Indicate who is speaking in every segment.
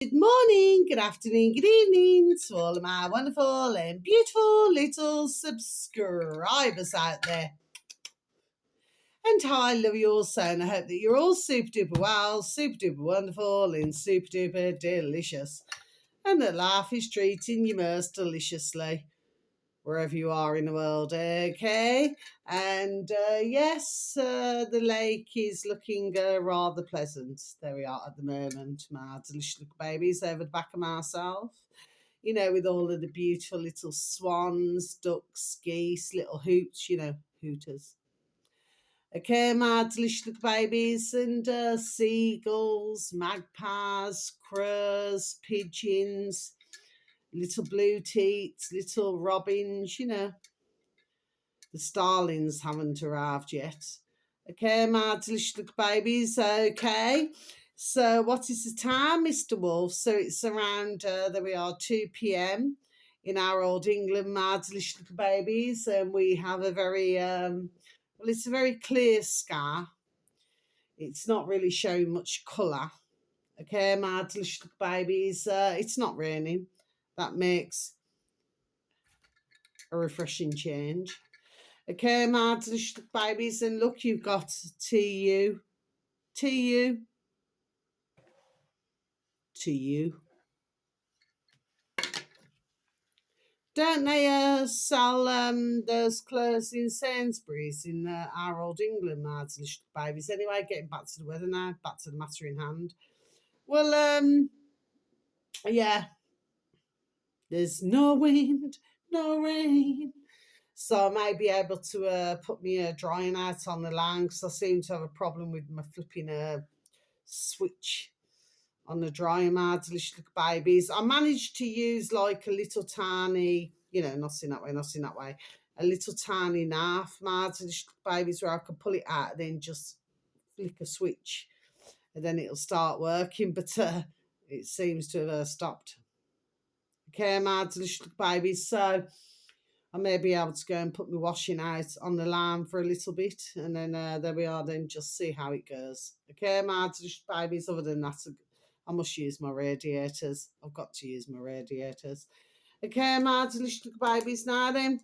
Speaker 1: Good morning, good afternoon, good evening to all of my wonderful and beautiful little subscribers out there. And I love you all so, and I hope that you're all super duper well, super duper wonderful, and super duper delicious. And that life is treating you most deliciously, wherever you are in the world, okay? And yes, the lake is looking rather pleasant. There we are at the moment, my delicious little babies over the back of myself. You know, with all of the beautiful little swans, ducks, geese, little hoots, hooters. Okay, my delicious little babies, and seagulls, magpies, crows, pigeons, little blue teats, little robins, The starlings haven't arrived yet. Okay, my delicious little babies, okay. So what is the time, Mr. Wolf? So it's around, there we are, 2 p.m. in our old England, my delicious little babies. And we have a very, well, it's a very clear sky. It's not really showing much colour. Okay, my delicious little babies, it's not raining. That makes a refreshing change. Okay, my delicious little babies, and look, you've got TU. Don't they sell those clothes in Sainsbury's in our old England, my delicious little babies? Anyway, getting back to the weather now, back to the matter in hand. Well, yeah, there's no wind, no rain. So I may be able to put me drying out on the line, because I seem to have a problem with my flipping switch on the dryer, my delicious little babies. I managed to use like a little tiny, not in that way, a little tiny knife, my delicious little babies, where I could pull it out and then just flick a switch and then it'll start working, but it seems to have stopped. Okay, my delicious little babies. So I may be able to go and put my washing out on the line for a little bit, and then there we are, then just see how it goes. Okay, my delicious babies. Other than that, I must use my radiators. I've got to use my radiators. Okay, my delicious little babies. Now then.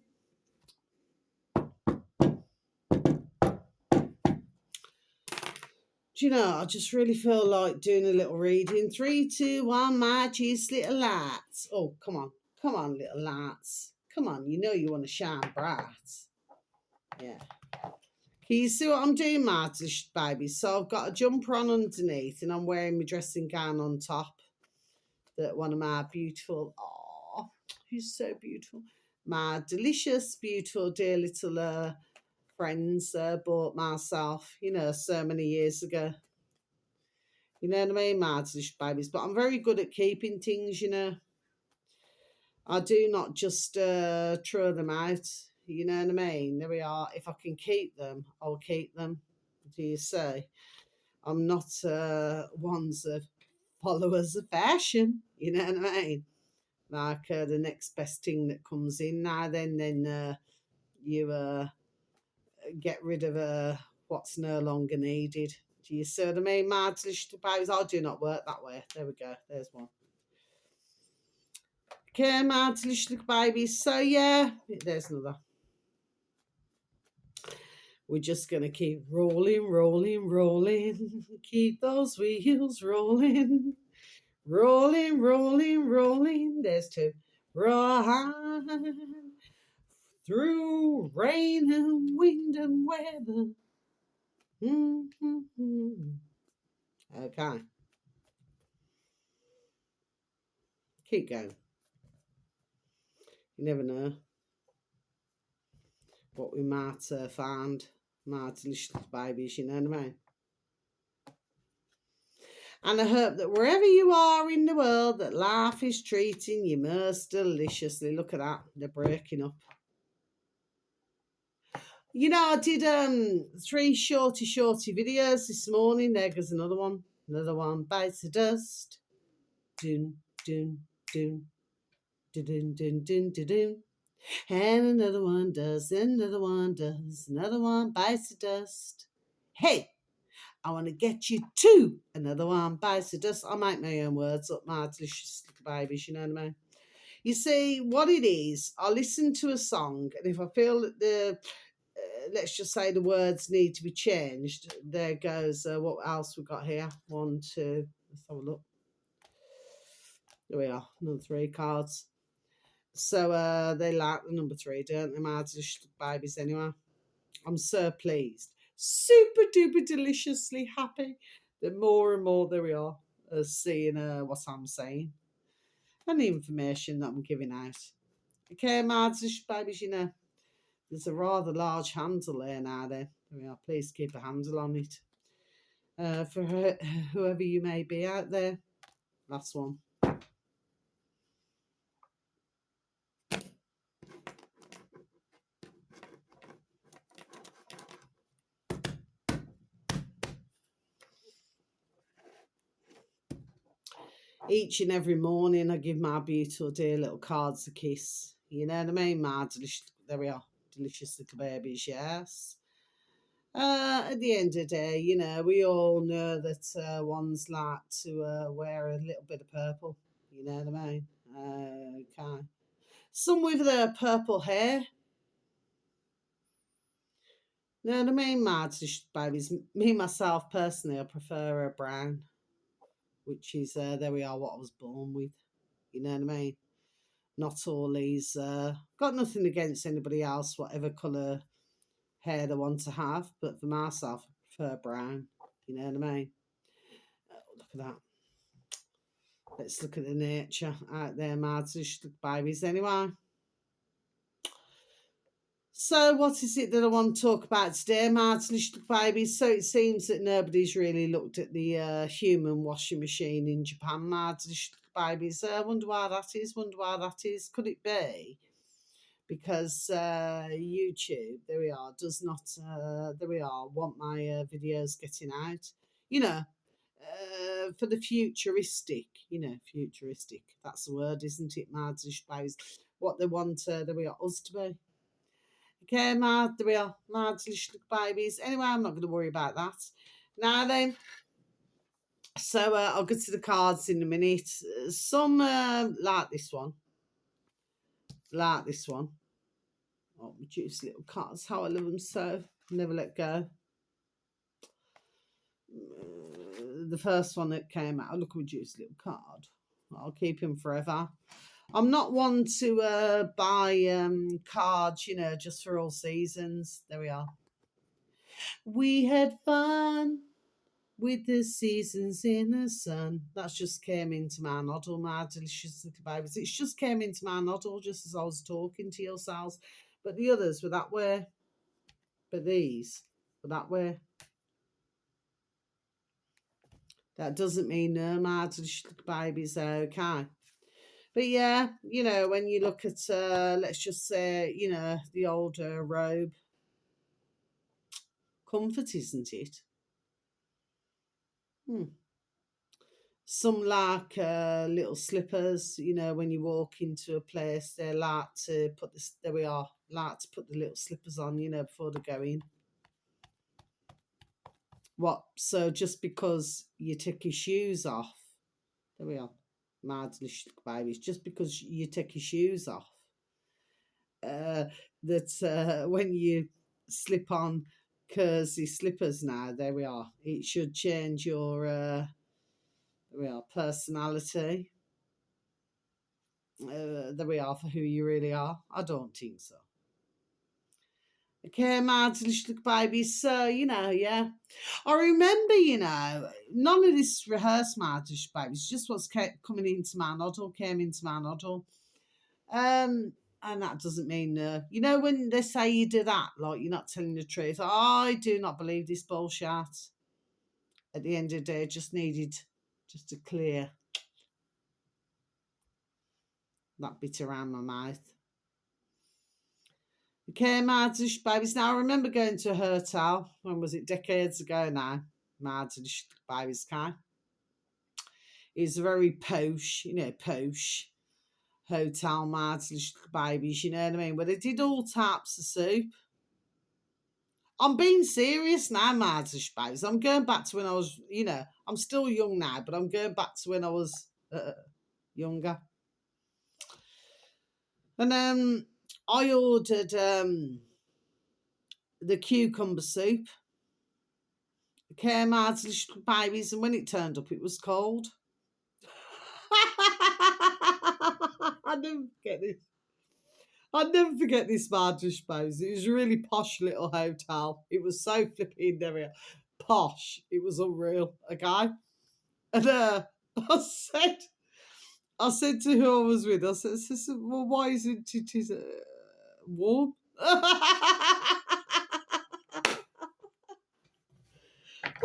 Speaker 1: Do you know, I just really feel like doing a little reading. 3, 2, 1, my juice little lights. Oh, come on. Come on, little lights. Come on, you know you want to shine bright. Yeah. Can you see what I'm doing, my delicious babies? So I've got a jumper on underneath and I'm wearing my dressing gown on top. That one of my beautiful, he's so beautiful. My delicious, beautiful, dear little friends bought myself, so many years ago. You know what I mean, my delicious babies? But I'm very good at keeping things, I do not just throw them out. You know what I mean? There we are. If I can keep them, I'll keep them. Do you say? I'm not ones of followers of fashion. You know what I mean? Like the next best thing that comes in now, then you get rid of what's no longer needed. Do you see what I mean? My delicious babies, I do not work that way. There we go. There's one. Okay, my delicious babies. So yeah, there's another. We're just going to keep rolling, rolling, rolling. Keep those wheels rolling. Rolling, rolling, rolling. There's two. Ride through rain and wind and weather. Mm-hmm. Okay. Keep going. You never know what we might find. My delicious babies, you know what I mean? And I hope that wherever you are in the world, that life is treating you most deliciously. Look at that. They're breaking up. I did 3 shorty videos this morning. There goes another one. Another one bites the dust. Dun, dun, dun. Dun, dun, dun, dun, dun. And another one does. Another one does. Another one bites the dust. Hey, I want to get you to another one. So just I make my own words up, my delicious little babies, you know what I mean? You see, what it is, I listen to a song, and if I feel that let's just say the words need to be changed, there goes, what else we got here? 1, 2, let's have a look. There we are, another 3 cards. So they like the number 3, don't they, my delicious babies, anyway? I'm so pleased, super duper deliciously happy that more and more there we are seeing what I'm saying and the information that I'm giving out. Okay, my babies, you know, there's a rather large handle there now. There we are. Please keep a handle on it. For whoever you may be out there. Last one. Each and every morning, I give my beautiful dear little cards a kiss. You know what I mean? My delicious, there we are, delicious little babies, yes. At the end of the day, you know, we all know that ones like to wear a little bit of purple. You know what I mean? Okay. Some with purple hair. You know what I mean? My delicious babies. Me, myself, personally, I prefer a brown, which is, there we are, what I was born with. You know what I mean? Not all these, got nothing against anybody else, whatever colour hair they want to have, but for myself, I prefer brown. You know what I mean? Look at that. Let's look at the nature out there, my babies. Anyway, so what is it that I want to talk about today, my babies? So it seems that nobody's really looked at the human washing machine in Japan, my babies. I wonder why that is. Wonder why that is. Could it be because YouTube, there we are, does not, there we are, want my videos getting out? You know, for the futuristic, you know, futuristic. That's the word, isn't it, my babies? What they want, there we are, us to be. Okay, there we are, my delicious babies. Anyway, I'm not going to worry about that. Now then, so I'll get to the cards in a minute. Some like this one. Like this one. Oh, juice little cards, how I love them so. Never let go. The first one that came out, look at my juice little card. I'll keep him forever. I'm not one to buy cards, you know, just for all seasons. There we are. We had fun with the seasons in the sun. That's just came into my noddle, my delicious little babies. It's just came into my noddle just as I was talking to yourselves. But the others were that way. But these were that way. That doesn't mean no, my delicious little babies, okay. But yeah, you know, when you look at, let's just say, you know, the old robe, comfort, isn't it? Some like little slippers, you know, when you walk into a place, they like to put this, there we are, like to put the little slippers on, you know, before they go in. What? So just because you take your shoes off, there we are, my delicious babies, just because you take your shoes off, that when you slip on Kersey slippers now, there we are, it should change your there we are, personality. There we are, for who you really are. I don't think so. Okay, my delicious babies. So, you know, yeah. I remember, you know, none of this rehearsed, my delicious babies, just what's kept coming into my noddle, came into my noddle. And that doesn't mean, you know, when they say you do that, like you're not telling the truth. I do not believe this bullshit. At the end of the day, just needed just to clear that bit around my mouth. Okay, my babies. Now, I remember going to a hotel, when was it, decades ago now, my babies, okay? It's a very posh, you know, posh hotel, my babies, you know what I mean? Where they did all types of soup. I'm being serious now, Martha Space. I'm going back to when I was, I'm still young now, but I'm going back to when I was younger. And I ordered the cucumber soup. It came out to little babies, and when it turned up, it was cold. I never forget this. I'll never forget this Martha Space. It was a really posh little hotel. It was so flipping there, posh. It was unreal. Okay, and I said to who I was with, I said, well, why isn't it warm?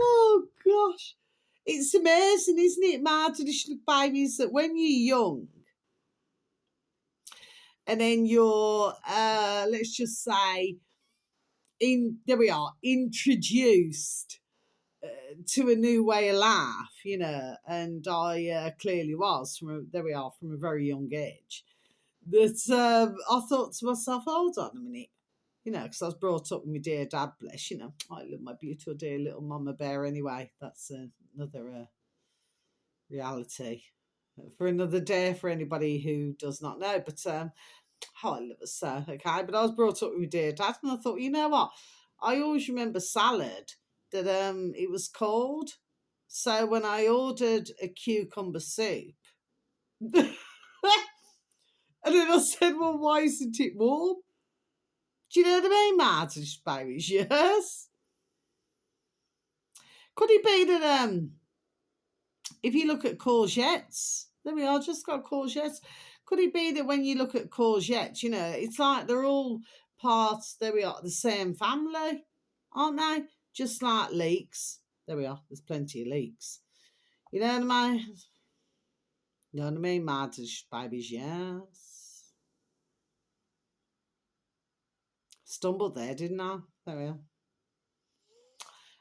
Speaker 1: Oh, gosh. It's amazing, isn't it, Martin, babies, that when you're young, and then you're, let's just say, there we are, introduced to a new way of life, and I clearly was, there we are, from a very young age. That I thought to myself, hold on a minute, because I was brought up with my dear dad, bless, I love my beautiful dear little mama bear anyway. That's another reality for another day for anybody who does not know. But I love her so, okay? But I was brought up with my dear dad, and I thought, you know what? I always remember salad, that it was cold. So when I ordered a cucumber soup, and then I said, well, why isn't it warm? Do you know what I mean, Martin Spanish? Yes. Could it be that if you look at courgettes, there we are, just got courgettes. Could it be that when you look at courgettes, it's like they're all parts, there we are, the same family, aren't they? Just like leeks. There we are, there's plenty of leeks. You know what I mean? You know what I mean, Martin Babies, yes. Stumbled there, didn't I? There we are.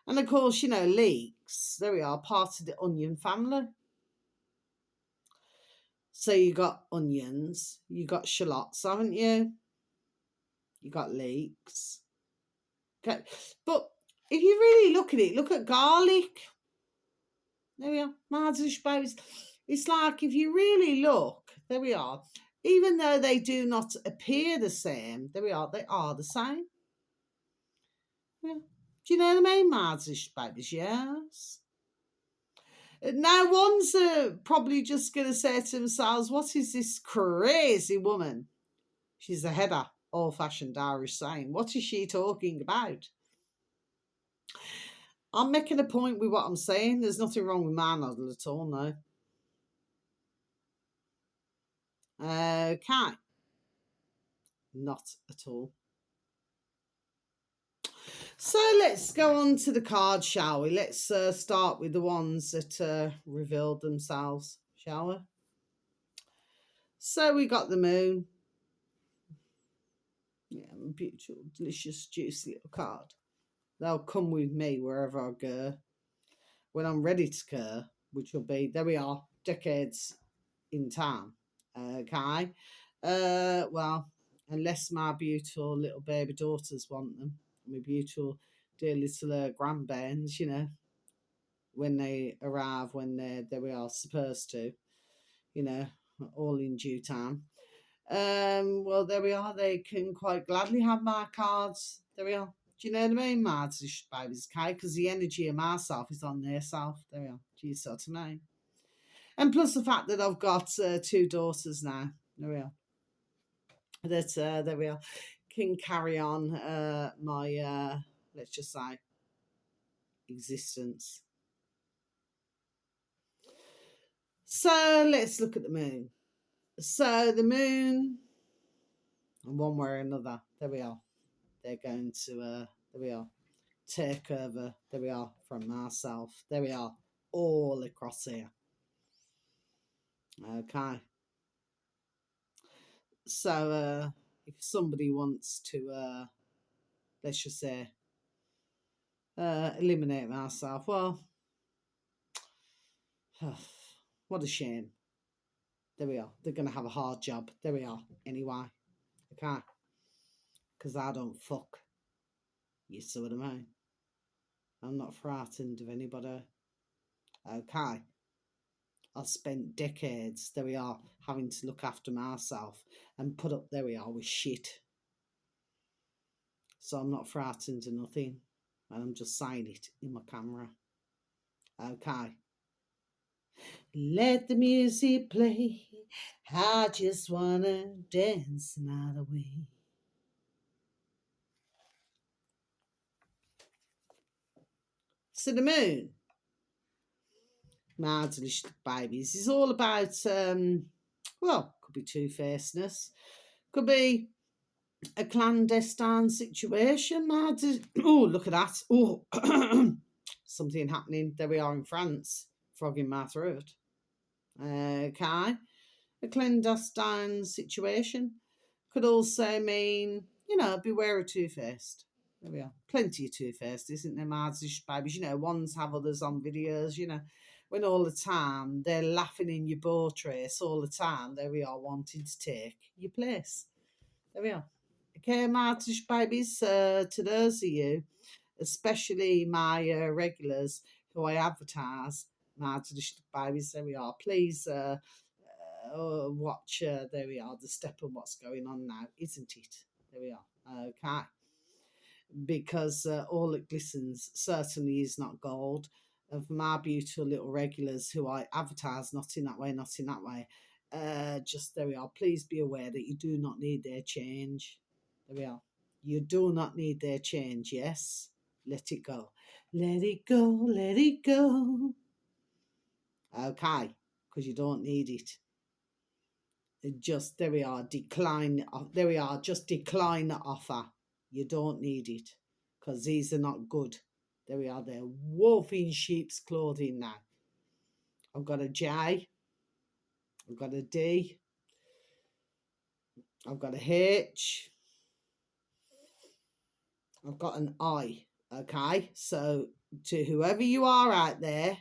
Speaker 1: And of course, leeks, there we are, part of the onion family. So you got onions, you got shallots, haven't you? You got leeks. Okay. But if you really look at it, look at garlic. There we are. It's like if you really look, there we are. Even though they do not appear the same, there we are, they are the same. Yeah. Do you know what I mean, Marzish babies? Yes. Now, one's probably just going to say to themselves, what is this crazy woman? She's a header, old-fashioned Irish saying. What is she talking about? I'm making a point with what I'm saying. There's nothing wrong with my noddle at all, no. Okay. Not at all. So let's go on to the cards, shall we? Let's start with the ones that revealed themselves, shall we? So we got the moon. Yeah, beautiful, delicious, juicy little card. They'll come with me wherever I go. When I'm ready to go, which will be, there we are, decades in time. Okay. Well, unless my beautiful little baby daughters want them, my beautiful dear little grandbairns, when they arrive, when there we are supposed to, all in due time. Well, there we are. They can quite gladly have my cards. There we are. Do you know what I mean, Mads? Babies, okay? Because the energy of myself is on their self. There we are. Do you sort of know? And plus the fact that I've got 2 daughters now. There we are. That there we are. Can carry on my let's just say existence. So let's look at the moon. So the moon, one way or another, there we are. They're going to there we are, take over. There we are, from myself. There we are, all across here. Okay. So if somebody wants to let's just say eliminate myself, well, what a shame. There we are. They're going to have a hard job. There we are. Anyway. Okay. Because I don't fuck. You see what I mean? I'm not frightened of anybody. Okay. I've spent decades, there we are, having to look after myself and put up, there we are, with shit. So I'm not frightened of nothing. And I'm just saying it in my camera. Okay. Let the music play. I just wanna dance another way. So the moon, my delicious babies, is all about well, could be two-facedness, could be a clandestine situation. Oh, look at that. Oh, something happening. There we are in France, frog in my throat. Okay. A clandestine situation could also mean, beware of two-faced. There we are. Plenty of two-faced, isn't there, Mardish babies? Ones have others on videos, when all the time they're laughing in your boat race all the time. There we are, wanting to take your place. There we are. Okay, Martish babies, to those of you, especially my regulars who I advertise, Martish babies, there we are. Please watch, there we are, the step of what's going on now, isn't it? There we are. Okay. Because all that glistens certainly is not gold. Of my beautiful little regulars who I advertise, not in that way, not in that way. Just there we are. Please be aware that you do not need their change. There we are. You do not need their change. Yes, let it go. Let it go. Let it go. Okay, because you don't need it. Just there we are. Decline. There we are. Just decline the offer. You don't need it because these are not good. There we are. They're wolf in sheep's clothing now. I've got a J. I've got a D. I've got a H. I've got an I. Okay. So to whoever you are out there,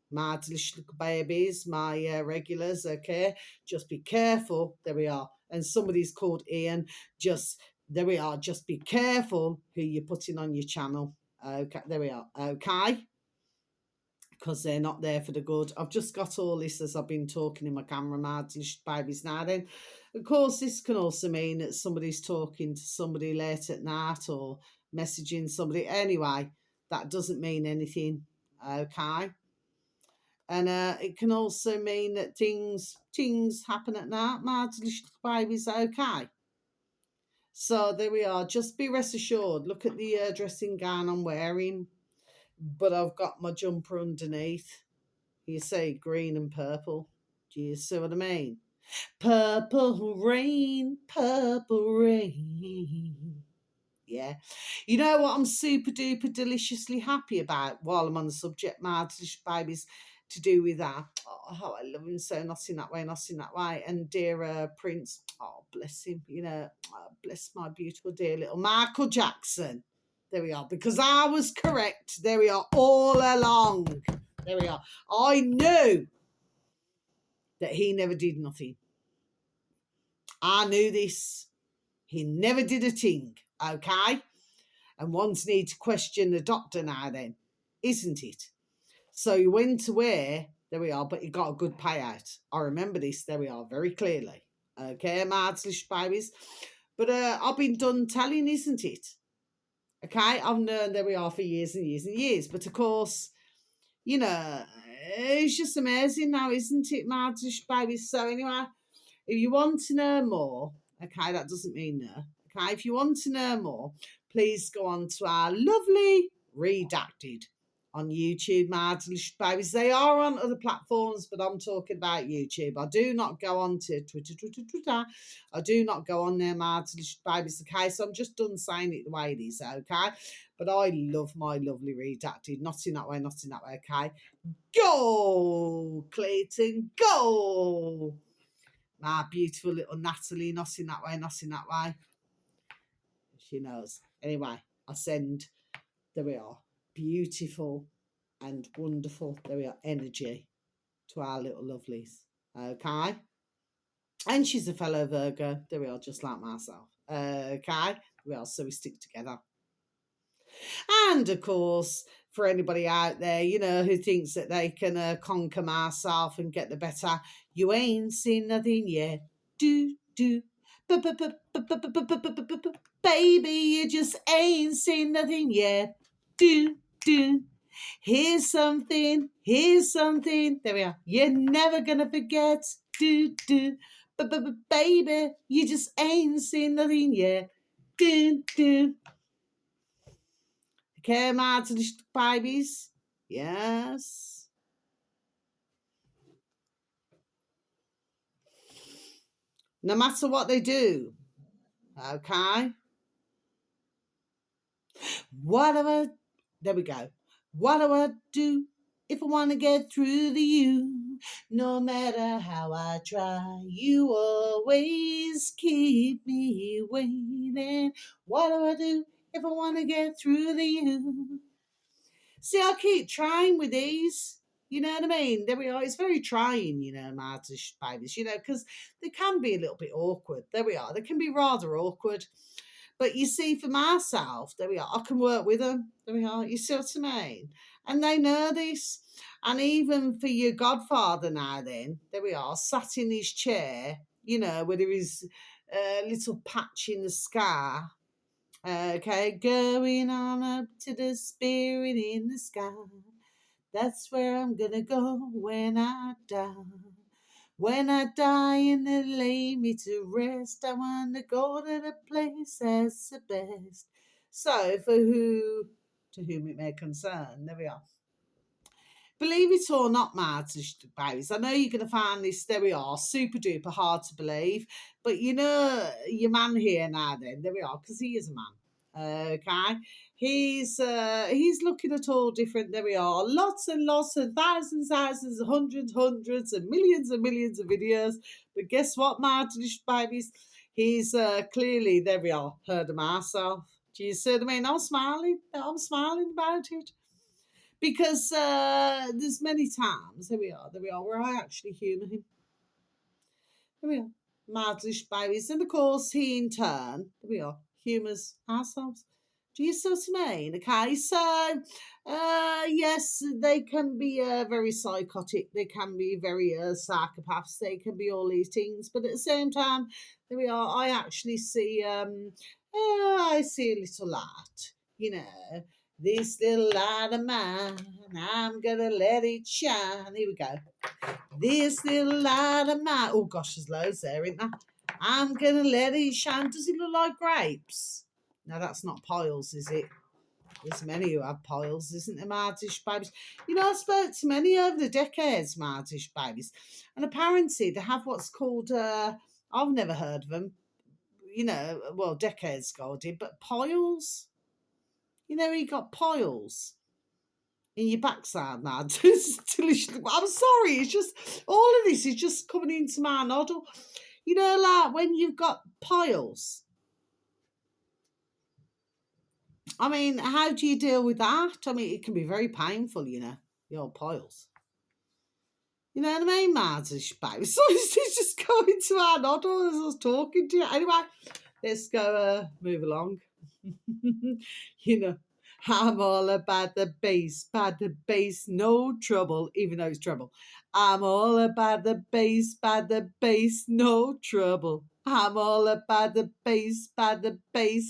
Speaker 1: my delicious little babies, my regulars, okay, just be careful. There we are. And somebody's called Ian. Just there we are. Just be careful who you're putting on your channel. Okay, there we are. Okay. Because they're not there for the good. I've just got all this as I've been talking in my camera, my delicious babies now. Then, of course, this can also mean that somebody's talking to somebody late at night or messaging somebody. Anyway, that doesn't mean anything. Okay. And it can also mean that things happen at night. My delicious baby's okay. So there we are. Just be rest assured. Look at the dressing gown I'm wearing, but I've got my jumper underneath. You say green and purple. Do you see what I mean? Purple rain, purple rain. Yeah. You know what I'm super duper deliciously happy about while I'm on the subject, my delicious babies, to do with that? Oh, how I love him so, not in that way, not in that way. And dear Prince, oh, bless him, bless my beautiful dear little Michael Jackson. There we are, because I was correct. There we are, all along. There we are. I knew that he never did nothing. I knew this. He never did a thing, okay? And one's need to question the doctor now then, isn't it? So he went away, there we are, but he got a good payout. I remember this, there we are, very clearly. Okay, my delicious babies. But I've been done telling, isn't it? Okay, I've known there we are for years and years and years. But of course, it's just amazing now, isn't it, my delicious babies? So anyway, if you want to know more, okay, that doesn't mean no. Okay, if you want to know more, please go on to our lovely Redacted on YouTube, my delicious babies. They are on other platforms, but I'm talking about YouTube. I do not go on to Twitter. I do not go on there, my delicious babies. Okay, so I'm just done saying it the way it is, okay? But I love my lovely Redacted. Not in that way, not in that way, okay? Go, Clayton, go! My beautiful little Natalie, not in that way, not in that way. She knows. Anyway, I send, there we are, beautiful and wonderful, there we are, energy to our little lovelies. Okay? And she's a fellow Virgo. There we are, just like myself. Okay? We are, so we stick together. And of course, for anybody out there, who thinks that they can conquer myself and get the better, you ain't seen nothing yet. Do, do. Baby, you just ain't seen nothing yet. Do, do. Here's something, here's something. There we are. You're never gonna forget. Do, do. Baby, you just ain't seen nothing yet. Do, do. Kermatelijk babies. Yes. No matter what they do. Okay. There we go. What do I do if I want to get through to you? No matter how I try, you always keep me waiting. What do I do if I want to get through to you? See, I keep trying with these. You know what I mean? There we are. It's very trying, Martish babies, because they can be a little bit awkward. There we are. They can be rather awkward. But you see, for myself, there we are. I can work with them. There we are. You see what I mean? And they know this. And even for your godfather now, then, there we are, sat in his chair, where there is a little patch in the sky. Okay, going on up to the spirit in the sky. That's where I'm gonna go when I die. When I die and they lay me to rest, I want to go to the place that's the best. So, to whom it may concern, there we are. Believe it or not, Martin Bays, I know you're going to find this, there we are, super duper hard to believe. But your man here now then, there we are, because he is a man. Okay, he's looking at all different. There we are, lots and lots and thousands, hundreds and millions of videos. But guess what, Martin babies? He's clearly, there we are, heard of myself. Do you see what I mean? I'm smiling about it. Because there's many times, there we are, where I actually humour him. There we are, Madlish babies. And of course, he in turn, there we are, humours ourselves. Do you see what I mean? Okay, so yes, they can be very psychotic, they can be very psychopaths, they can be all these things, but at the same time, there we are, I actually see, I see a little light, this little light of mine, I'm gonna let it shine. Here we go. This little light of mine. Oh gosh, there's loads there, isn't there? I'm gonna let it shine. Does it look like grapes? No, that's not piles, is it? There's many who have piles, isn't there, Martish babies? I spoke to many over the decades, Martish babies, and apparently they have what's called, I've never heard of them, well, decades ago I did, but piles. You got piles in your backside now. I'm sorry, it's just all of this is just coming into my noddle. Like when you've got piles. I mean, how do you deal with that? I mean, it can be very painful, your piles. You know what I mean, Martish baby? So it's just going to our noddle as I was talking to you. Anyway, let's go move along. I'm all about the bass, no trouble, even though it's trouble. I'm all about the bass, no trouble. I'm all about the bass,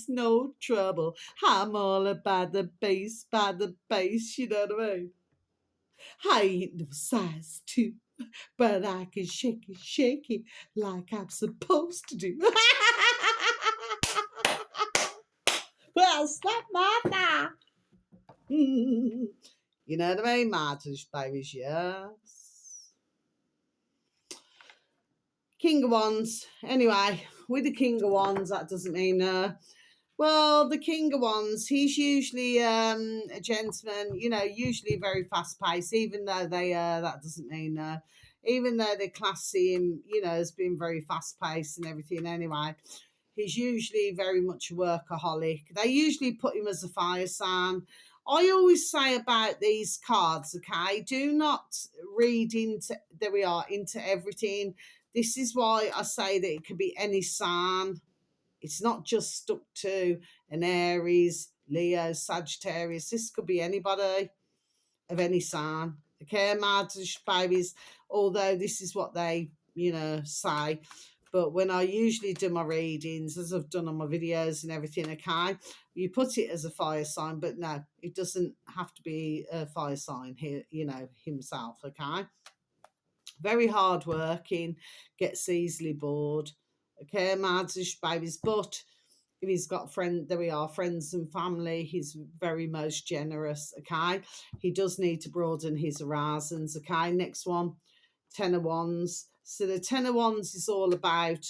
Speaker 1: no trouble. I'm all about the bass, you know what I mean? I ain't no size 2, but I can shake it like I'm supposed to do. Well, slap my thigh. You know what I mean, Martish babies, yes. King of Wands. Anyway, with the King of Wands, that doesn't mean well, the King of Wands, he's usually a gentleman, usually very fast paced, even though that doesn't mean even though they classy him, as being very fast paced and everything anyway. He's usually very much a workaholic. They usually put him as a fire sign. I always say about these cards, okay, do not read into everything. This is why I say that it could be any sign. It's not just stuck to an Aries, Leo, Sagittarius. This could be anybody of any sign. Okay, my babies, although this is what they, say, but when I usually do my readings, as I've done on my videos and everything, okay, you put it as a fire sign, but no, it doesn't have to be a fire sign here, himself, okay? Very hard working, gets easily bored, okay, my babies, but if he's got friends and family, he's very most generous, okay? He does need to broaden his horizons, okay? Next one, Ten of Wands. So the Ten of Wands is all about,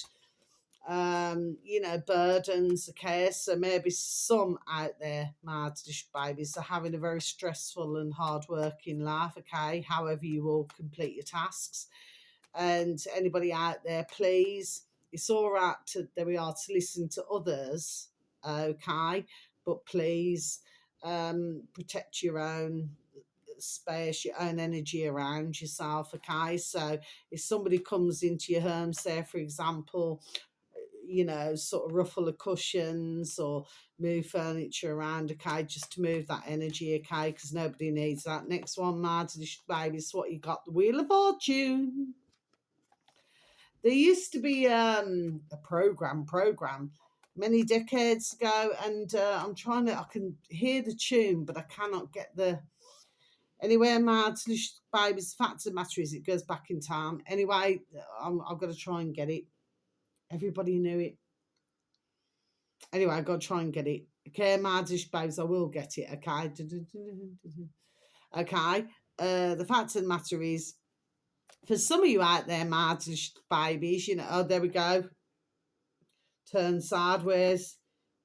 Speaker 1: burdens, okay? So maybe some out there, my babies, are having a very stressful and hard-working life, okay? However you will complete your tasks. And anybody out there, please, it's all right to listen to others, okay, but please protect your own space, your own energy around yourself, okay? So if somebody comes into your home, say for example, sort of ruffle the cushions or move furniture around, okay, just to move that energy, okay, because nobody needs that. Next one, Martin, baby, is what you got, the Wheel of Fortune. There used to be a program many decades ago, and I can hear the tune, but I cannot get the. Anyway, my baby's fact of the matter is it goes back in time. Anyway, I've got to try and get it. Everybody knew it. Anyway, I've got to try and get it. Okay, my babes, I will get it. Okay. Okay. The fact of the matter is, for some of you out there, my babies, oh, there we go. Turn sideways.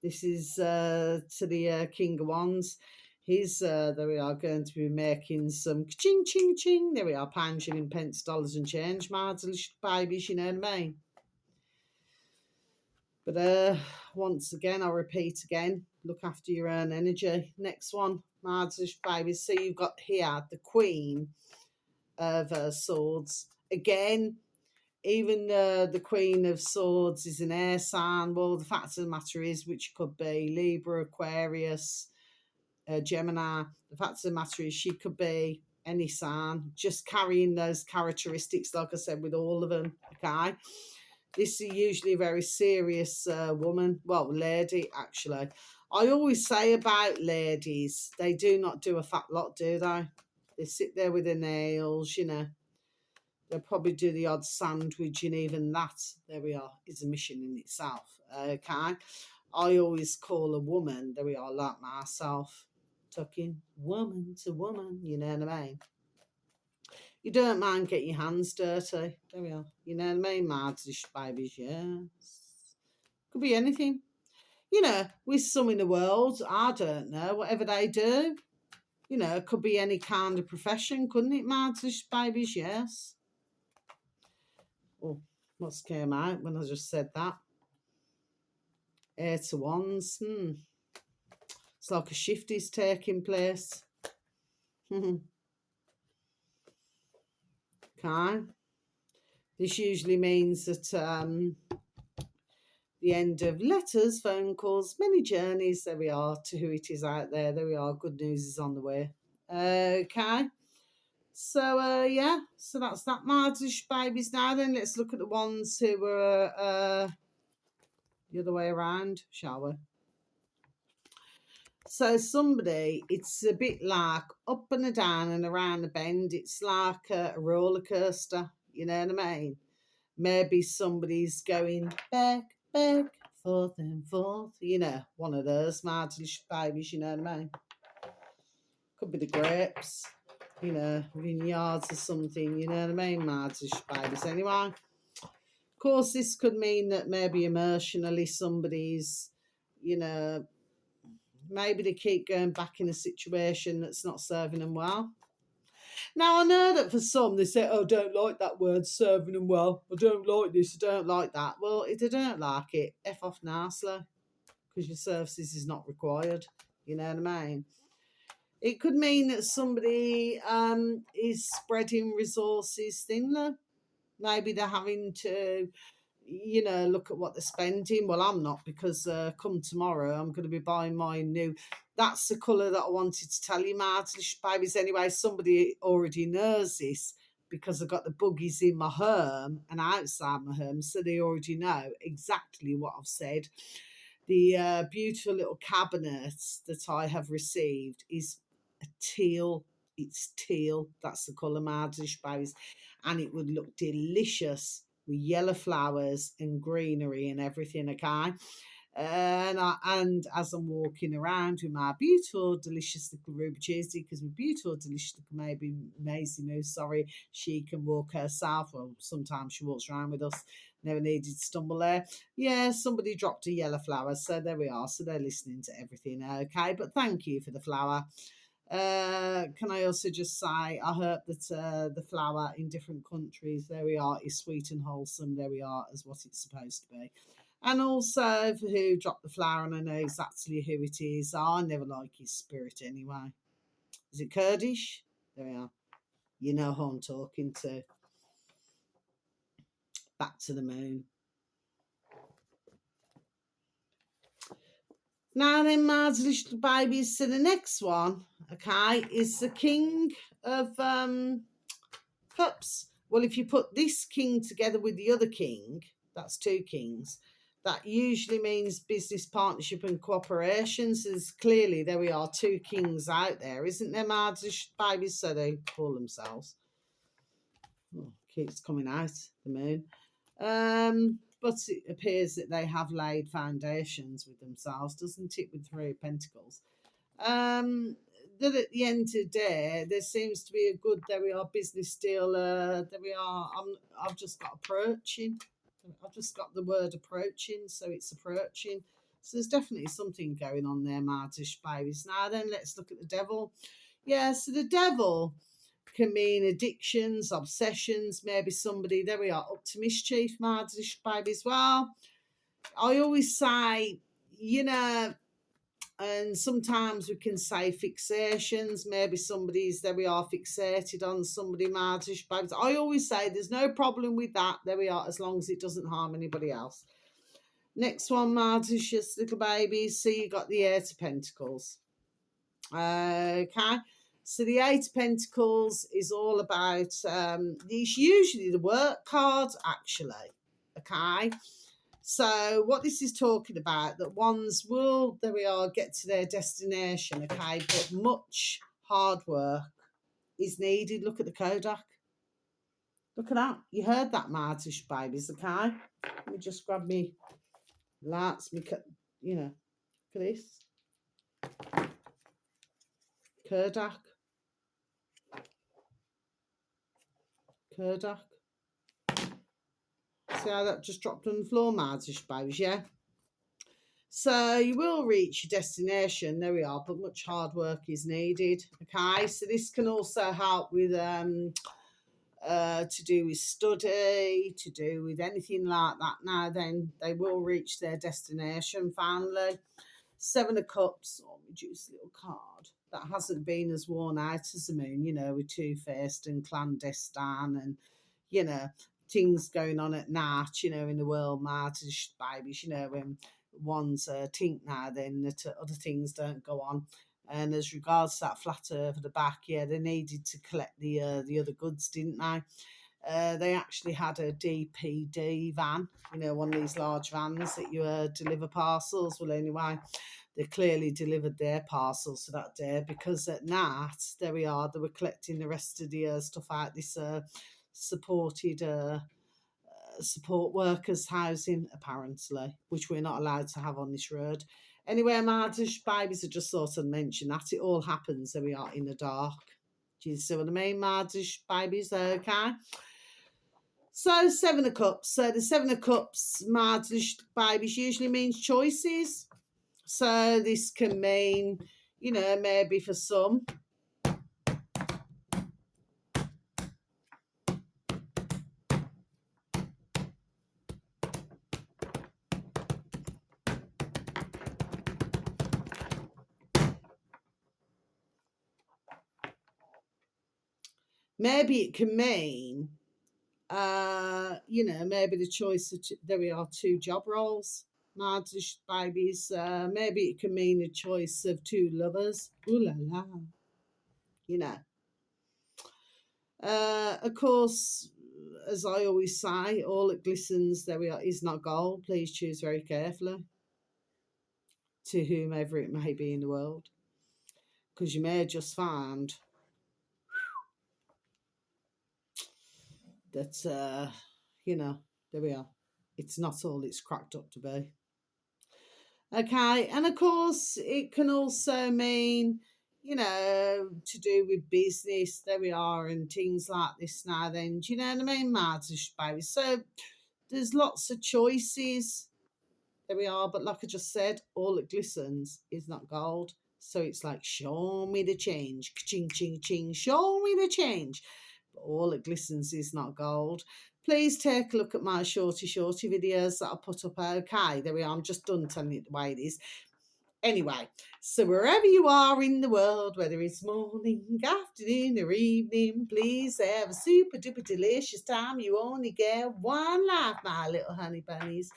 Speaker 1: This is to the King of Wands. He's there we are, going to be making some ching ching ching. There we are, pounds, shilling, pence, dollars and change, my babies, you know what I mean? But once again, I'll repeat again, look after your own energy. Next one, my babies. So you've got here the Queen of Swords. Again, even the Queen of Swords is an air sign. Well, the fact of the matter is, which could be Libra, Aquarius, Gemini. The fact of the matter is, she could be any sign, just carrying those characteristics, like I said, with all of them, okay? This is usually a very serious woman, well, lady, actually. I always say about ladies, they do not do a fat lot, do they? They sit there with their nails, They'll probably do the odd sandwich, and even that, there we are, is a mission in itself, okay? I always call a woman, there we are, like myself, talking woman to woman, you know what I mean? You don't mind getting your hands dirty, there we are, you know what I mean? Mardish babies, yes. Could be anything. With some in the world, I don't know, whatever they do, it could be any kind of profession, couldn't it, Mardish babies, yes. Oh, what's came out when I just said that? Eight of Wands. It's like a shift is taking place. Okay. This usually means that the end of letters, phone calls, many journeys. There we are, to who it is out there. There we are. Good news is on the way. Okay. So, yeah. So that's that, Mardish babies. Now then, let's look at the ones who were the other way around, shall we? So somebody, it's a bit like up and a down and around the bend. It's like a roller coaster, you know what I mean? Maybe somebody's going back, forth and forth, one of those Mardish babies, you know what I mean? Could be the grapes, vineyards or something, you know what I mean? Mardish babies. Anyway, of course, this could mean that maybe emotionally somebody's, maybe they keep going back in a situation that's not serving them well. Now, I know that for some, they say, oh, I don't like that word, serving them well. I don't like this, I don't like that. Well, if they don't like it, F off nicely, because your services is not required. You know what I mean? It could mean that somebody is spreading resources thinly. Maybe they're having to look at what they're spending. Well, I'm not, because come tomorrow I'm going to be buying my new. That's the colour that I wanted to tell you, Martlish babies. Anyway, somebody already knows this because I've got the buggies in my home and outside my home, so they already know exactly what I've said. The beautiful little cabinet that I have received is a teal. It's teal. That's the colour, Martlish babies, and it would look delicious with yellow flowers and greenery and everything, okay? And as I'm walking around with my beautiful, delicious little Ruby Tuesday, because my beautiful, delicious little maybe Maisie Moose, sorry, she can walk herself. Well, sometimes she walks around with us. Never needed to stumble there. Yeah, somebody dropped a yellow flower, so there we are. So they're listening to everything, okay? But thank you for the flower. Can I also just say, I hope that the flower in different countries, there we are, is sweet and wholesome. There we are, as what it's supposed to be. And also for who dropped the flower, and I know exactly who it is. I never like his spirit anyway. Is it Kurdish? There we are. You know who I'm talking to. Back to the moon. Now then, Mars little babies. So the next one, okay, is the King of Cups. Well, if you put this king together with the other king, that's two kings. That usually means business partnership and cooperation. So clearly, there we are, two kings out there, isn't there, Mars babies? So they call themselves. Oh, keeps coming out, the moon. But it appears that they have laid foundations with themselves, doesn't it, with Three of Pentacles? That at the end of the day, there seems to be a good, there we are, business deal. There we are. I've just got approaching. I've just got the word approaching, so it's approaching. So there's definitely something going on there, Martish babies. Now then, let's look at the devil. Yeah, so the devil can mean addictions, obsessions, maybe somebody, there we are, up to mischief, Martish babies. Well, I always say, and sometimes we can say fixations, maybe somebody's, there we are, fixated on somebody, Martish babies. I always say there's no problem with that, there we are, as long as it doesn't harm anybody else. Next one, Martish, little babies. So you got the Eight of Pentacles. Okay. So the Eight of Pentacles is all about, it's usually the work card, actually. Okay. So what this is talking about, that ones will, there we are, get to their destination, okay, but much hard work is needed. Look at the Kodak. Look at that. You heard that, Martish babies, okay? Let me just grab me lights, look at this. Kodak. See how that just dropped on the floor, Martish babies, yeah? So you will reach your destination, there we are, but much hard work is needed, okay? So this can also help with to do with study, to do with anything like that. Now then, they will reach their destination finally. Seven of Cups, reduce little card that hasn't been as worn out as the moon, with two-faced and clandestine and, things going on at night, in the world, Martish babies, when one's tink now, then that other things don't go on. And as regards to that flat earth at the back, yeah, they needed to collect the other goods, didn't they? They actually had a DPD van, one of these large vans that you deliver parcels. Well, anyway, they clearly delivered their parcels to that day, because at night, there we are, they were collecting the rest of the stuff out this supported support workers housing, apparently, which we're not allowed to have on this road. Anyway, Martish babies, I just thought I'd mention that. It all happens, there we are, in the dark. Do you see what I mean, Martish babies? Okay. So, Seven of Cups. So, the Seven of Cups, Martish babies, usually means choices. So, this can mean, maybe for some, maybe it can mean Maybe the choice of there we are, two job roles. Marriage babies. Maybe it can mean a choice of two lovers. Ooh la la. You know. Of course, as I always say, all that glistens, there we are, is not gold. Please choose very carefully to whomever it may be in the world, because you may have just found that, there we are. It's not all it's cracked up to be. Okay, and of course, it can also mean, to do with business. There we are, and things like this now. Then, do you know what I mean, Martish baby? So there's lots of choices. There we are, but like I just said, all that glistens is not gold. So it's like, show me the change, ching ching ching, show me the change. But all that glistens is not gold. Please take a look at my shorty videos that I put up. Okay, there we are. I'm just done telling it the way it is. Anyway, so wherever you are in the world, whether it's morning, afternoon, or evening, please have a super duper delicious time. You only get one life, my little honey bunnies.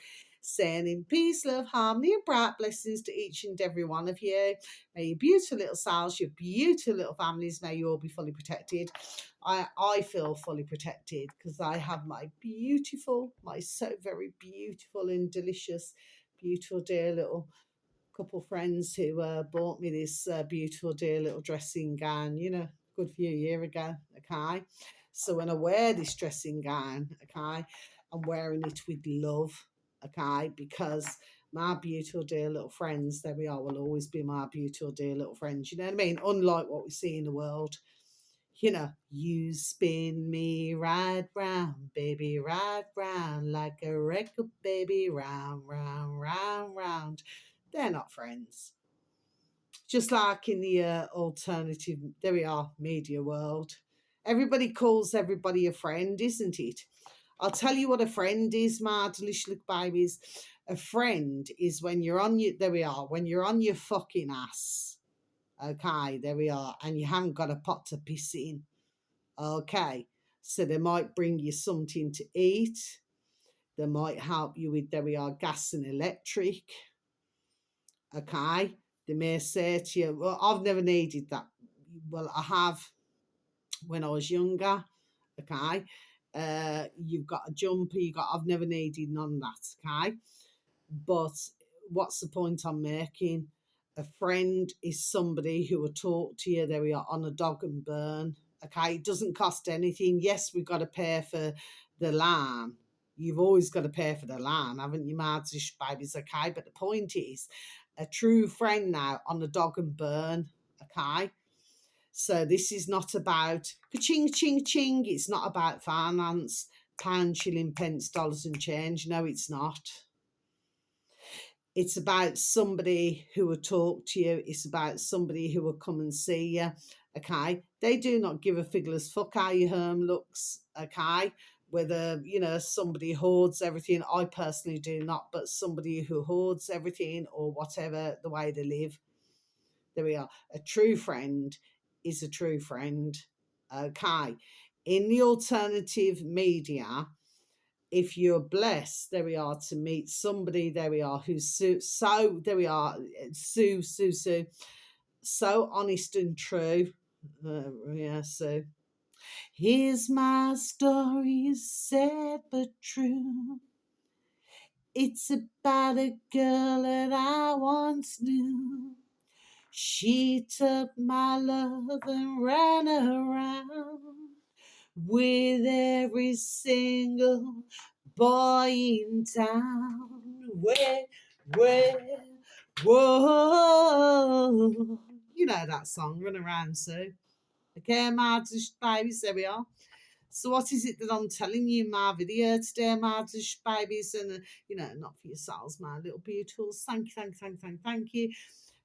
Speaker 1: Sending peace, love, harmony, and bright blessings to each and every one of you. May your beautiful little selves, your beautiful little families, may you all be fully protected. I feel fully protected because I have my so very beautiful and delicious, beautiful, dear little couple friends who bought me this beautiful, dear little dressing gown, a good few years ago. Okay. So when I wear this dressing gown, okay, I'm wearing it with love. Okay, because my beautiful dear little friends, there we are, will always be my beautiful dear little friends. You know what I mean? Unlike what we see in the world. You spin me right round, baby, right round, like a record, baby, round, round, round, round. They're not friends. Just like in the alternative, there we are, media world. Everybody calls everybody a friend, isn't it? I'll tell you what a friend is, my delicious little babies. A friend is when you're on your, there we are, when you're on your fucking ass. Okay, there we are. And you haven't got a pot to piss in. Okay, so they might bring you something to eat. They might help you with, there we are, gas and electric. Okay, they may say to you, well, I've never needed that. Well, I have when I was younger. Okay, you've got a jumper, I've never needed none of that. Okay, but what's the point I'm making? A friend is somebody who will talk to you. There we are, on a dog and burn. Okay, it doesn't cost anything. Yes, we've got to pay for the lamb. You've always got to pay for the lamb, haven't you, Martish babies? Okay, but the point is, a true friend now on the dog and burn. Okay, so this is not about ching ching ching. It's not about finance, pound, shilling, pence, dollars, and change. No, it's not. It's about somebody who will talk to you. It's about somebody who will come and see you. Okay. They do not give a fiddler's fuck how your home looks. Okay. Whether, somebody hoards everything. I personally do not, but somebody who hoards everything or whatever, the way they live. There we are. A true friend is a true friend. Okay. In the alternative media, if you're blessed, there we are, to meet somebody, there we are, who's so there we are, Sue, so honest and true. Yeah, so here's my story, sad but true. It's about a girl that I once knew. She took my love and ran around with every single boy in town. Where, whoa. You know that song, Run Around Sue. Okay, my babies, there we are. So what is it that I'm telling you in my video today, my babies? And, not for yourselves, my little beautifuls. Thank you.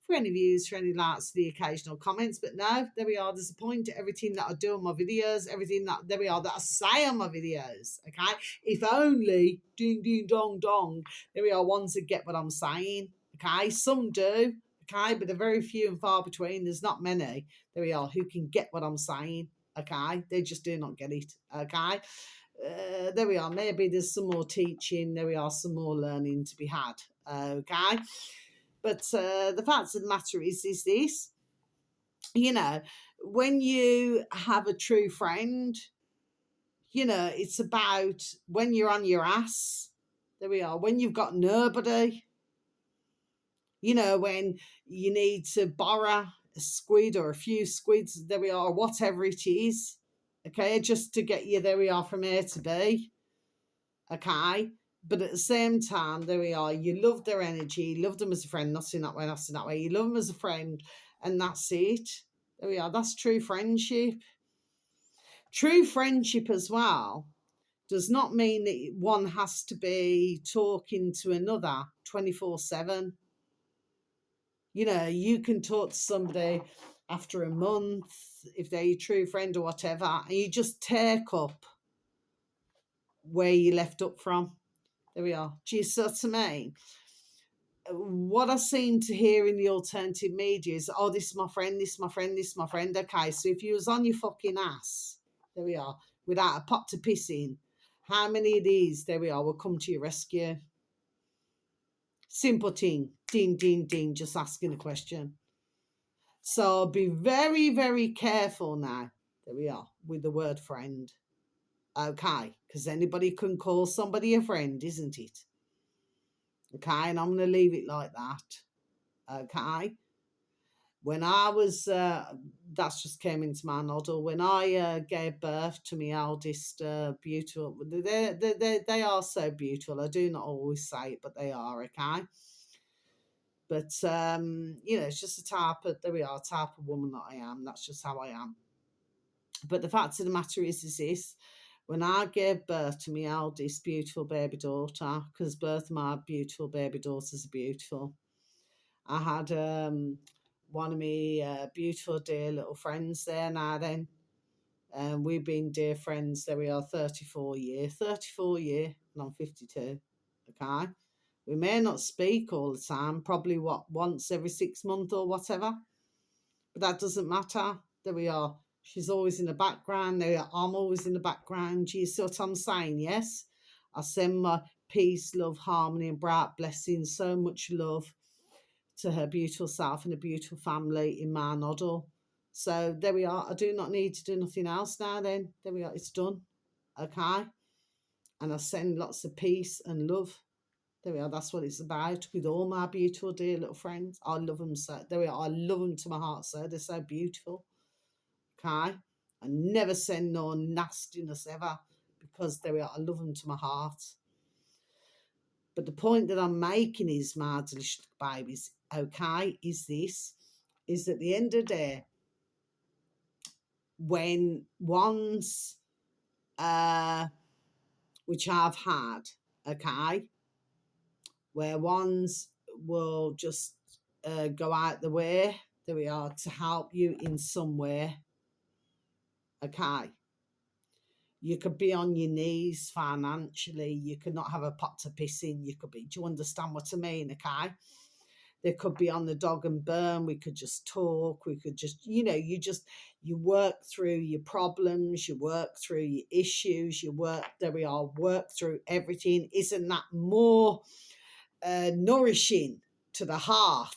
Speaker 1: For any views, for any likes, for the occasional comments. But no, there we are. There's a point to everything that I do on my videos, everything that, there we are, that I say on my videos. Okay. If only, ding, ding, dong, dong, there we are, ones that get what I'm saying. Okay. Some do. Okay. But they're very few and far between. There's not many, there we are, who can get what I'm saying. Okay. They just do not get it. Okay. there we are. Maybe there's some more teaching. There we are, some more learning to be had. Okay. But the fact of the matter is this, you know, when you have a true friend, you know, it's about when you're on your ass. There we are. When you've got nobody, you know, when you need to borrow a squid or a few squids, there we are, whatever it is, okay, just to get you, there we are, from A to B, okay? But at the same time, there we are, you love their energy, you love them as a friend, not in that way, not in that way, you love them as a friend, and that's it. There we are, that's true friendship. True friendship as well does not mean that one has to be talking to another 24/7. You know, you can talk to somebody after a month, if they're your true friend or whatever, and you just take up where you left up from. There we are. Do you see what I mean? What I seem to hear in the alternative media is, oh, this is my friend, this is my friend, this is my friend. Okay, so if you was on your fucking ass, there we are, without a pot to piss in, how many of these, there we are, will come to your rescue? Simple thing. Ding, ding, ding, just asking a question. So be very, very careful now. There we are, with the word friend. Okay, because anybody can call somebody a friend, isn't it? Okay, and I'm going to leave it like that. Okay. When I was, that's just came into my noddle. When I gave birth to my eldest, beautiful, they are so beautiful. I do not always say it, but they are, okay? But, you know, it's just a type of, there we are, type of woman that I am. That's just how I am. But the fact of the matter is this, when I gave birth to my eldest beautiful baby daughter, because both my beautiful baby daughters are beautiful, I had one of my beautiful dear little friends there now then. And we've been dear friends, there we are, 34 year, and I'm 52, okay? We may not speak all the time, probably once every 6 months or whatever, but that doesn't matter. There we are. She's always in the background. There we are. I'm always in the background. You see what I'm saying? Yes. I send my peace, love, harmony, and bright blessings, so much love to her beautiful self and a beautiful family in my noddle. So there we are. I do not need to do nothing else now then. There we are. It's done. Okay. And I send lots of peace and love. There we are. That's what it's about with all my beautiful, dear little friends. I love them so. There we are. I love them to my heart, so they're so beautiful. Okay. I never send no nastiness ever because there we are. I love them to my heart. But the point that I'm making is, my delicious babies, okay, is this, is at the end of the day, when ones, which I've had, okay, where ones will just go out the way, there we are, to help you in some way, okay. You could be on your knees financially. You could not have a pot to piss in. You could be, do you understand what I mean? Okay. They could be on the dog and burn. We could just talk. We could just, you know, you work through your problems. You work through your issues. There we are, work through everything. Isn't that more nourishing to the heart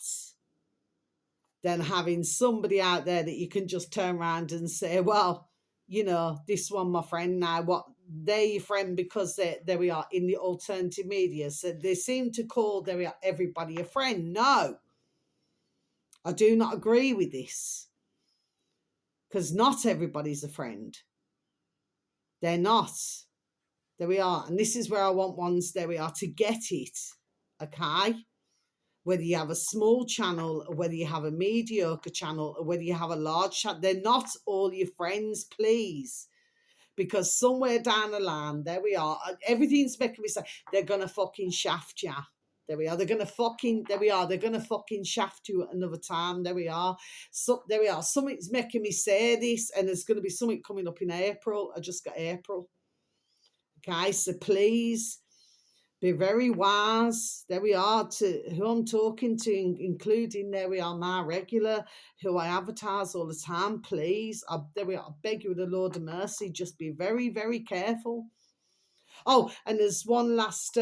Speaker 1: than having somebody out there that you can just turn around and say, well, you know, this one, my friend, now what, they're your friend because there we are in the alternative media. So they seem to call, there we are, everybody a friend. No, I do not agree with this, because not everybody's a friend. They're not. There we are. And this is where I want ones, there we are, to get it. Okay. Whether you have a small channel, or whether you have a mediocre channel, or whether you have a large channel, they're not all your friends, please. Because somewhere down the line, there we are, everything's making me say, they're going to fucking shaft you. There we are, they're going to fucking, there we are, they're going to fucking shaft you at another time. There we are. So, there we are, something's making me say this, and there's going to be something coming up in April. I just got April. Okay, so please, be very wise. There we are, to who I'm talking to, including, there we are, my regular, who I advertise all the time. Please, there we are, I beg you with the Lord of mercy, just be very, very careful. Oh, and there's one last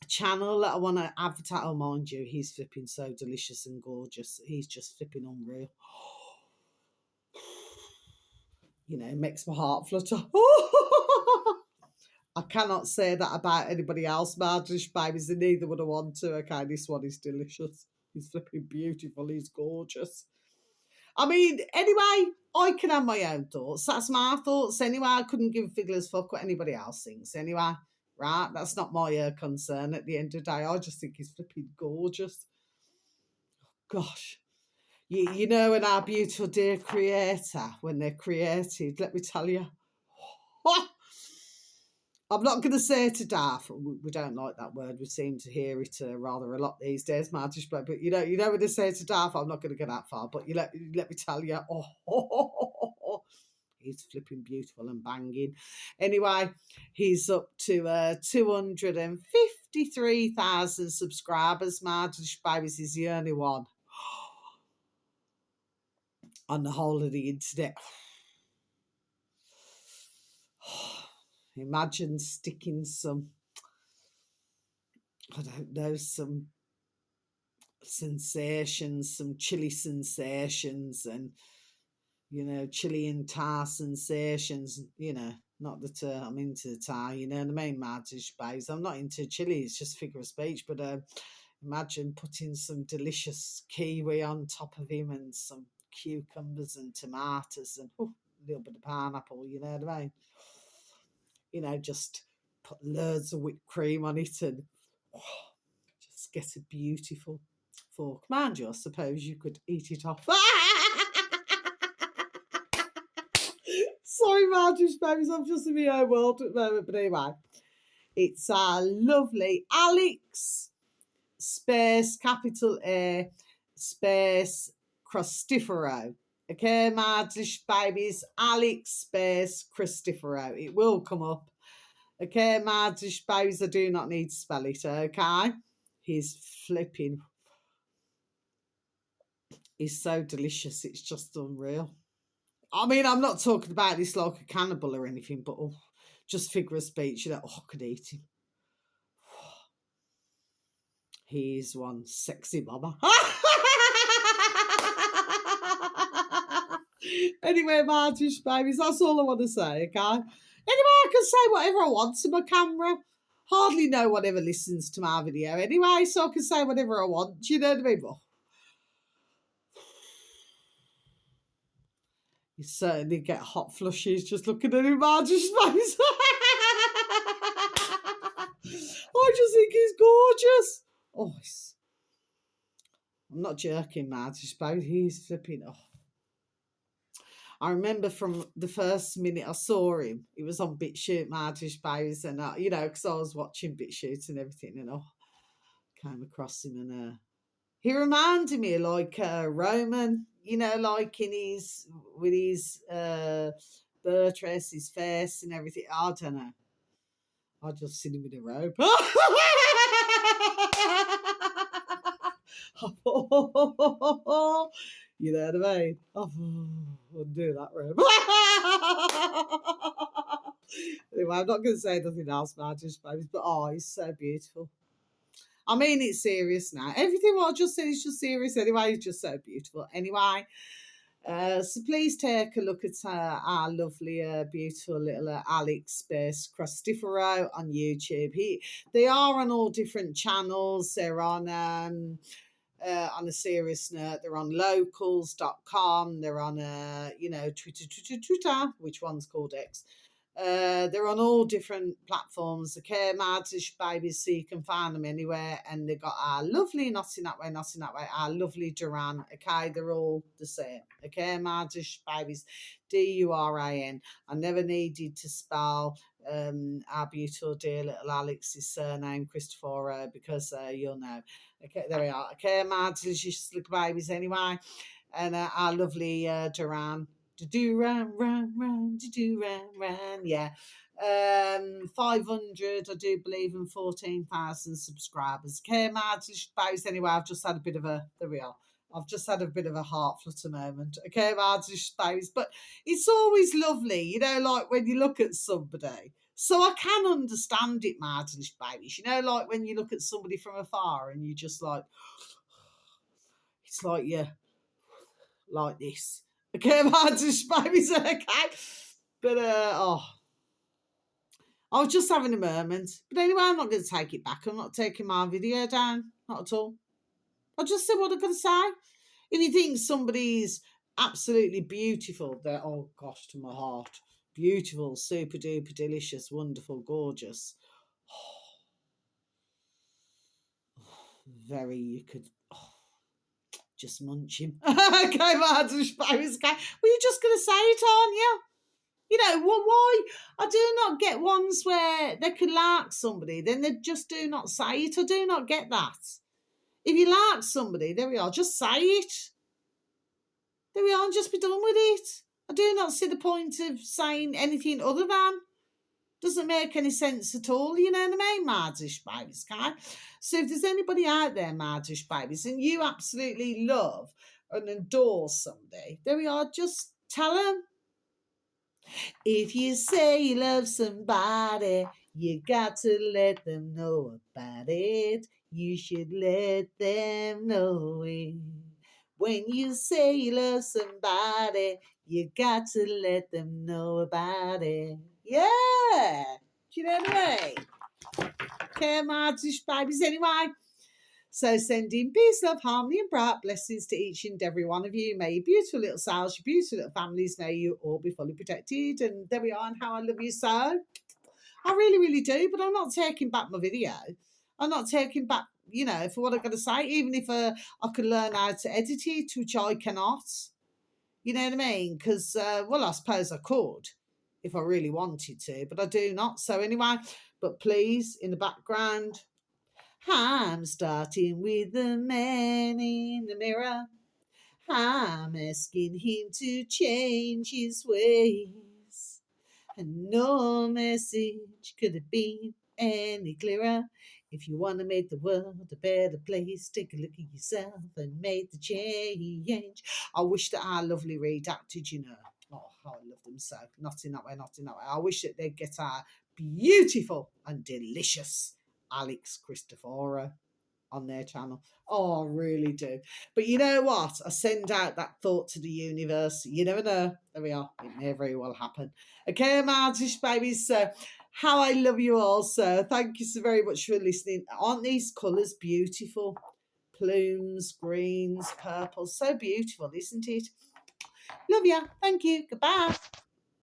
Speaker 1: channel that I want to advertise. Oh, mind you, he's flipping so delicious and gorgeous. He's just flipping unreal. You know, it makes my heart flutter. I cannot say that about anybody else, Margish babies, and neither would I want to. Okay, this one is delicious. He's flipping beautiful. He's gorgeous. I mean, anyway, I can have my own thoughts. That's my thoughts anyway. I couldn't give a fiddler's fuck what anybody else thinks anyway. Right? That's not my concern at the end of the day. I just think he's flipping gorgeous. Gosh. You know, and our beautiful dear creator, when they're created, let me tell you. I'm not going to say to daft. We don't like that word. We seem to hear it rather a lot these days, Margish. But you know when they say to daft, I'm not going to go that far. But let me tell you, he's flipping beautiful and banging. Anyway, he's up to 253,000 subscribers. Margish Babies is the only one on the whole of the internet. Imagine sticking some, I don't know, some sensations, some chili sensations, and you know, chili and tar sensations. You know, not that I'm into the tar. You know, the main Margish Babies. I'm not into chili. It's just figure of speech. But imagine putting some delicious kiwi on top of him and some cucumbers and tomatoes and a little bit of pineapple. You know what I mean? You know, just put loads of whipped cream on it and just get a beautiful fork. Mind you, I suppose you could eat it off. Sorry, Margish Babies, I'm just in my own world at the moment. But anyway, it's our lovely Alex space capital A space Crustifero. Okay, Margish Babies, Alex space Crustifero. It will come up. Okay, Margish Babies, I do not need to spell it, okay? He's flipping. He's so delicious, it's just unreal. I mean, I'm not talking about this like a cannibal or anything, but just figure of speech, you know, I could eat him. He's one sexy mama. Anyway, Margish Babies, that's all I want to say, okay? Anyway, I can say whatever I want to my camera. Hardly no one ever listens to my video anyway, so I can say whatever I want. Do you know what I mean? You certainly get hot flushes just looking at him, Margish Babies. I just think he's gorgeous. Oh, I'm not jerking, Margish Babies. He's flipping. Oh. I remember from the first minute I saw him, it was on BitChute, Margish Babies, and you know, because I was watching BitChute and everything, and came across him, and he reminded me like Roman, you know, like with his bird dress, his face, and everything. I don't know. I just seen him with a robe. You know what I mean? I wouldn't do that robe. Anyway, I'm not going to say nothing else, Margish Babies, but he's so beautiful. I mean, it's serious now. Everything what I just said is just serious anyway. It's just so beautiful. Anyway, so please take a look at our lovely, beautiful little Alex Space Crustifero on YouTube. They are on all different channels. They're on a serious note, they're on locals.com. They're on, Twitter, which one's called X. They're on all different platforms. Okay, Margish Babies, so you can find them anywhere. And they got our lovely, not in that way, our lovely Duran. Okay, they're all the same. Okay, Margish Babies, Duran. I never needed to spell our beautiful dear little Alex's surname, Cristoforo, because you'll know. Okay, there we are. Okay, Margish little babies anyway. And our lovely Duran. Yeah. 500, I do believe, and 14,000 subscribers. Okay, Margish Babies. Anyway, I've just had a bit of there we are. I've just had a bit of a heart flutter moment. Okay, Margish Babies. But it's always lovely, you know, like when you look at somebody So I can understand it, my English babies. You know, like when you look at somebody from afar and you just like, it's like you like this. Okay, my English babies, okay. But I was just having a moment. But anyway, I'm not going to take it back. I'm not taking my video down. Not at all. I just said what I'm going to say. If you think somebody's absolutely beautiful, they're, oh gosh, to my heart, beautiful, super duper, delicious, wonderful, gorgeous. Very, you could just munch him. Okay, my space. Well, you're just going to say it, aren't you? You know, well, why? I do not get ones where they could like somebody, then they just do not say it. I do not get that. If you like somebody, there we are, just say it. There we are, and just be done with it. I do not see the point of saying anything other than. Doesn't make any sense at all, you know what I mean, Mardish babies, okay? So if there's anybody out there, Mardish babies, and you absolutely love and adore somebody, there we are, just tell them. If you say you love somebody, you got to let them know about it. You should let them know it. When you say you love somebody, you got to let them know about it. Yeah. Do you know what I mean? Okay, my babies, anyway. So sending peace, love, harmony, and bright blessings to each and every one of you. May your beautiful little selves, your beautiful little families, may you all be fully protected. And there we are, and how I love you so. I really, really do, but I'm not taking back my video. I'm not taking back, you know, for what I'm going to say, even if I could learn how to edit it, which I cannot. You know what I mean? Because, well, I suppose I could if I really wanted to, but I do not. So anyway, but please, in the background, I'm starting with the man in the mirror. I'm asking him to change his ways. And no message could have been any clearer. If you want to make the world a better place, take a look at yourself and make the change. I wish that our lovely redacted, you know. Oh, how I love them so. Not in that way, not in that way. I wish that they'd get our beautiful and delicious Alex Christofora on their channel. Oh, I really do. But you know what? I send out that thought to the universe. You never know. There we are. It may very well happen. Okay, my artist babies. So, how I love you all. So, thank you so very much for listening. Aren't these colours beautiful? Plumes, greens, purples. So beautiful, isn't it? Love you. Thank you. Goodbye.